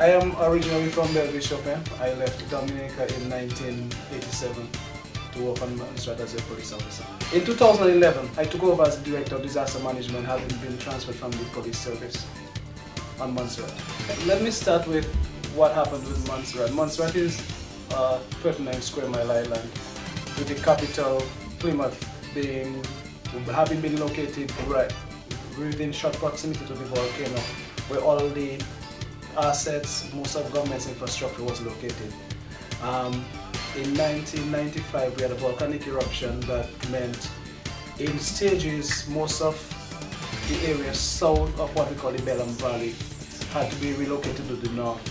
I am originally from Belgium. I left Dominica in 1987 to work on Montserrat as a police officer. In 2011, I took over as Director of Disaster Management, having been transferred from the police service on Montserrat. Let me start with what happened with Montserrat. Montserrat is a 39 square mile island, with the capital, Plymouth, having been located right within short proximity to the volcano, where all the assets, most of government's infrastructure was located. In 1995, we had a volcanic eruption that meant, in stages, most of the area south of what we call the Bellam Valley had to be relocated to the north.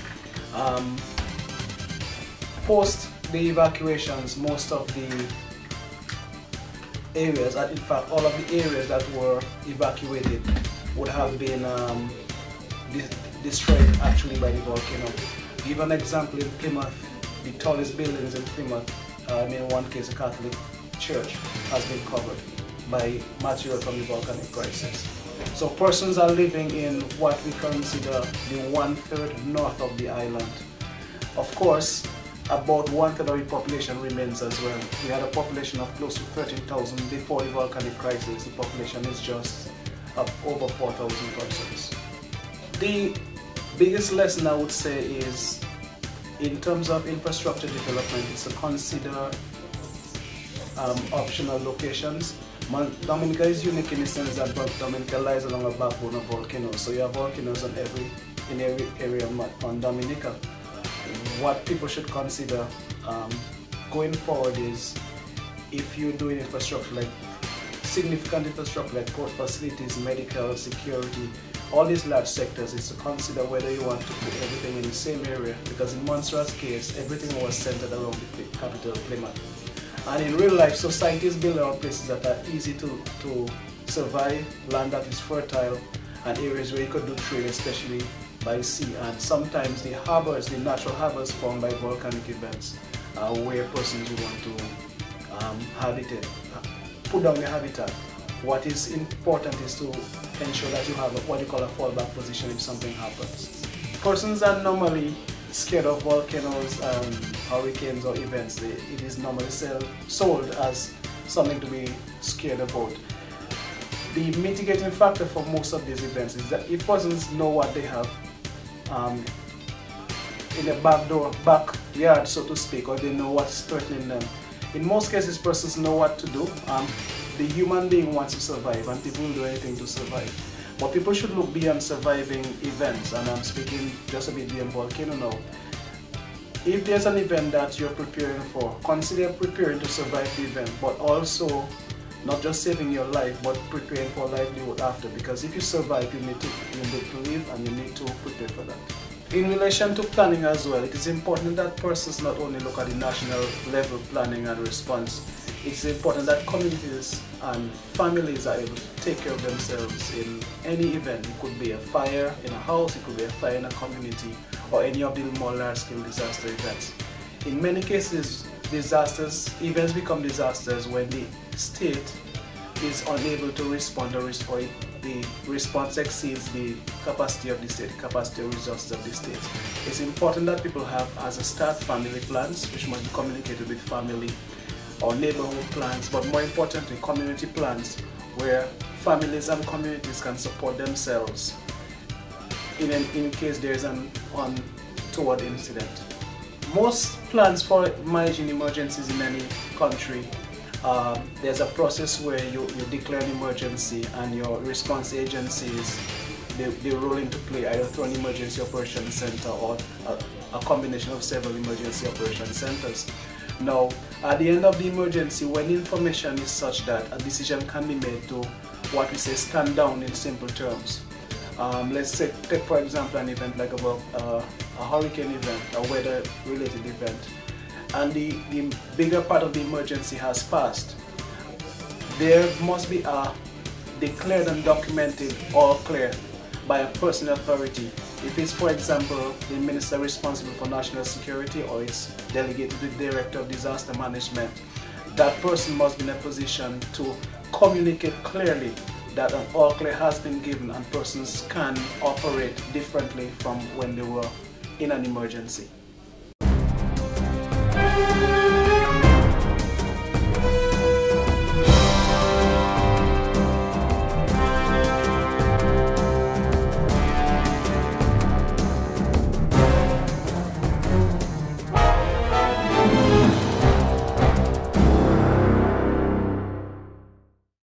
Post the evacuations, most of the areas, and in fact all of the areas that were evacuated would have been destroyed actually by the volcano. Give an example: in Plymouth, the tallest buildings in Plymouth, in one case a Catholic church, has been covered by material from the volcanic crisis. So persons are living in what we consider the 1/3 north of the island. Of course, about 1/3 of the population remains as well. We had a population of close to 13,000 before the volcanic crisis. The population is just up over 4,000 persons. The biggest lesson I would say is, in terms of infrastructure development, is to consider optional locations. Dominica is unique in the sense that Dominica lies along a backbone of volcanoes. So you have volcanoes in every area on Dominica. What people should consider going forward is, if you're doing infrastructure, like significant infrastructure like port facilities, medical, security, all these large sectors, is to consider whether you want to put everything in the same area, because in Montserrat's case, everything was centered around the capital, Plymouth. And in real life, societies build around places that are easy to survive, land that is fertile, and areas where you could do trade, especially by sea. And sometimes the harbors, the natural harbors formed by volcanic events, where persons who want to put down their habitat. What is important is to ensure that you have what you call a fallback position if something happens. Persons are normally scared of volcanoes, hurricanes or events. It is normally sold as something to be scared about. The mitigating factor for most of these events is that if persons know what they have in the backyard, so to speak, or they know what's threatening them, in most cases persons know what to do. The human being wants to survive, and people will do anything to survive. But people should look beyond surviving events, and I'm speaking just a bit beyond volcano now. If there's an event that you're preparing for, consider preparing to survive the event, but also not just saving your life, but preparing for livelihood after. Because if you survive, you need to live, and you need to prepare for that. In relation to planning as well, it is important that persons not only look at the national level planning and response. It's important that communities and families are able to take care of themselves in any event. It could be a fire in a house, it could be a fire in a community, or any of the more large-scale disaster events. In many cases, events become disasters when the state is unable to respond, or the response exceeds the capacity of the state, the capacity of resources of the state. It's important that people have, as a start, family plans, which must be communicated with family, or neighborhood plans, but more importantly, community plans, where families and communities can support themselves in case there is an untoward incident. Most plans for managing emergencies in any country, there's a process where you declare an emergency, and your response agencies, they roll into play either through an emergency operations center or a combination of several emergency operations centers. Now, at the end of the emergency, when information is such that a decision can be made to, what we say, stand down in simple terms. Let's say, take for example an event like a hurricane event, a weather-related event, and the bigger part of the emergency has passed. There must be a declared and documented all clear by a personal authority. If it's, for example, the minister responsible for national security, or it's delegated to the director of disaster management, that person must be in a position to communicate clearly that an all clear has been given, and persons can operate differently from when they were in an emergency.